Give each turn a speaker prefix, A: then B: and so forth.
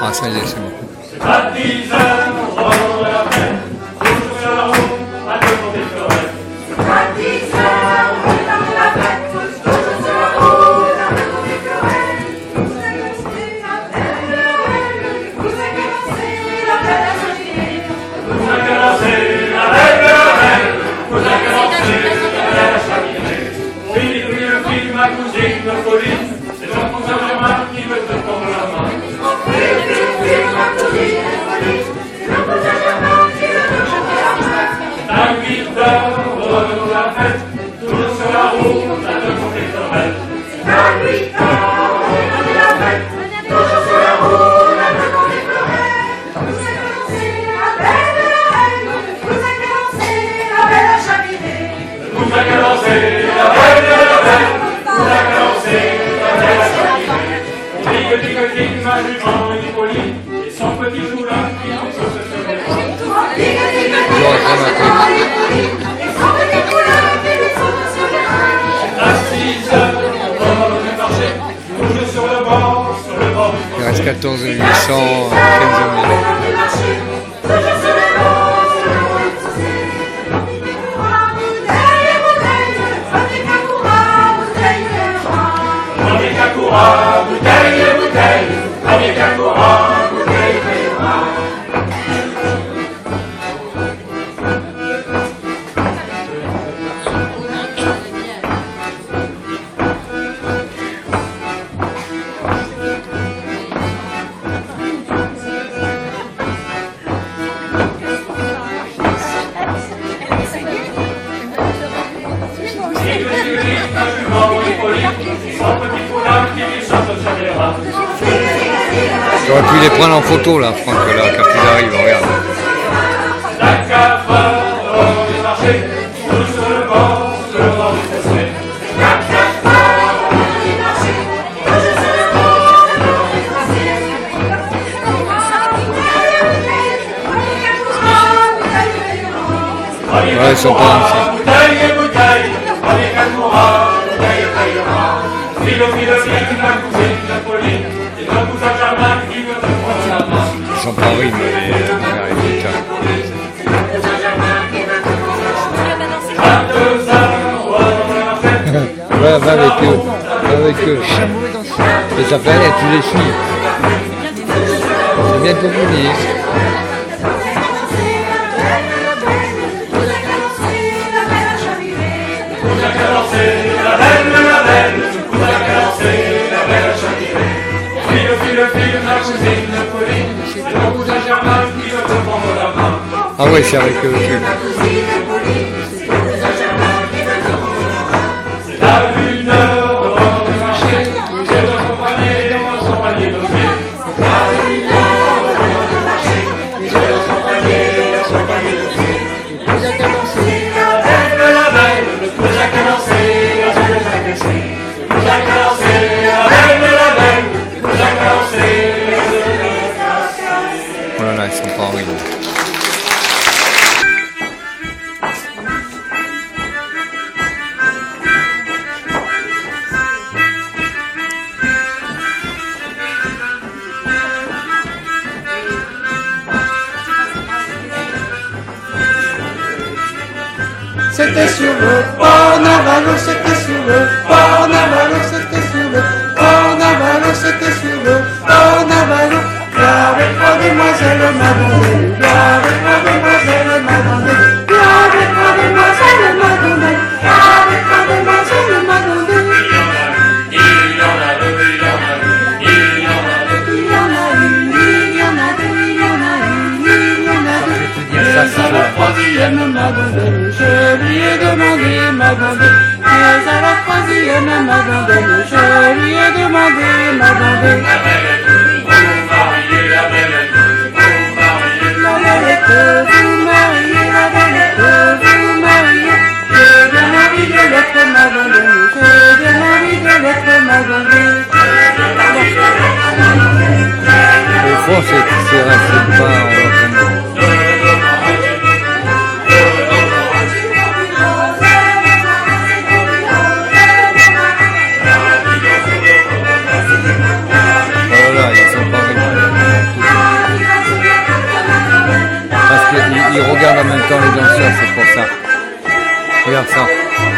A: Ah, ça y est, c'est bon.
B: À 10 heures, on va la fête, toujours sur la route, à devant des fleurettes.
C: À 10 heures, on dans la fête, toujours sur la route, à devant des fleurettes. Vous avez commencé la belle Noël, vous avez commencé la belle Saint-Gilles.
B: Vous avez commencé la belle Noël, vous avez commencé la belle cheminée. Oui, oui, le fils, ma cousine, Pauline, c'est ton cousin Germain qui veut te prendre la main. À 8 heures, on la fête, toujours sur la route, à devant des fleurettes.
C: À 8 heures, on la fête, toujours sur la route, à devant des fleurettes. Vous avez commencé la belle Noël, vous avez commencé la belle cheminée.
B: Vous avez commencé la belle Noël, vous avez commencé la belle cheminée. On dit que ma jument et Pauline, et son petit moulin qui ont tous se lever. À 6 heures, on est marché, toujours sur le bord du
A: Il reste
B: fossé.
A: 14 800, 15 000.
B: Bouteille et bouteille, avec un courant, bouteille et
A: J'aurais pu les prendre en photo là, Franck, là, quand ils arrivent, regarde.
B: la cafard, on est marché, tout sur le bord du fossé.
A: Ouais, ils sont pas ensemble.
B: Bouteille et bouteille, avec un courant, bouteille et paillement. Filo, ma cousine, la Pauline, et ton cousin Germain qui veut te prendre la main.
A: Ils sont pas en rime, les gars.
B: À 2 heures, on est en fête.
A: Va avec eux, va avec eux. Et ça fait aller, tu les suis. C'est bientôt fini.
B: Vous avez commencé la belle, vous avez commencé la belle cheminée. File, ma cousine, Pauline, c'est ton cousin Germain qui veut te prendre la main.
A: Ah ouais, c'est avec eux.
B: C'est à 1 heure, on est marché, j'ai accompagné dans son panier d'osier. À 1 heure, on est marché, j'ai accompagné dans son panier d'osier. Vous avez commencé la belle, vous avez commencé la belle cheminée. Vous avez commencé la belle, vous avez commencé la belle.
A: Oh là là, ils sont pas en rime.
D: C'était sur le port Navalo, c'était sur le port Navalo, c'était sur le port Navalo, c'était sur le port Navalo. Avec trois demoiselles Madonnelle, avec trois demoiselles Madonnelle, avec trois demoiselles Madonnelle, avec trois demoiselles Madonnelle.
B: Il y en a deux, il y en a deux, il y en a deux.
D: Il y en a une, il y en a deux, il y en a une, il y en a deux. Et à la troisième Madonnelle, je lui ai demandé Madonnelle. Et à la troisième Madonnelle, je lui ai demandé Madonnelle.
B: La belle est vous mariez, la belle est vous mariez.
D: La belle est que vous mariez, la belle est que vous mariez. J'ai bien envie de l'être Madonnelle, j'ai bien envie de l'être Madonnelle.
A: Au fond, c'est resté pas en Voilà, ils sont pas rigoureux. danseurs, c'est pour ça. Regarde ça.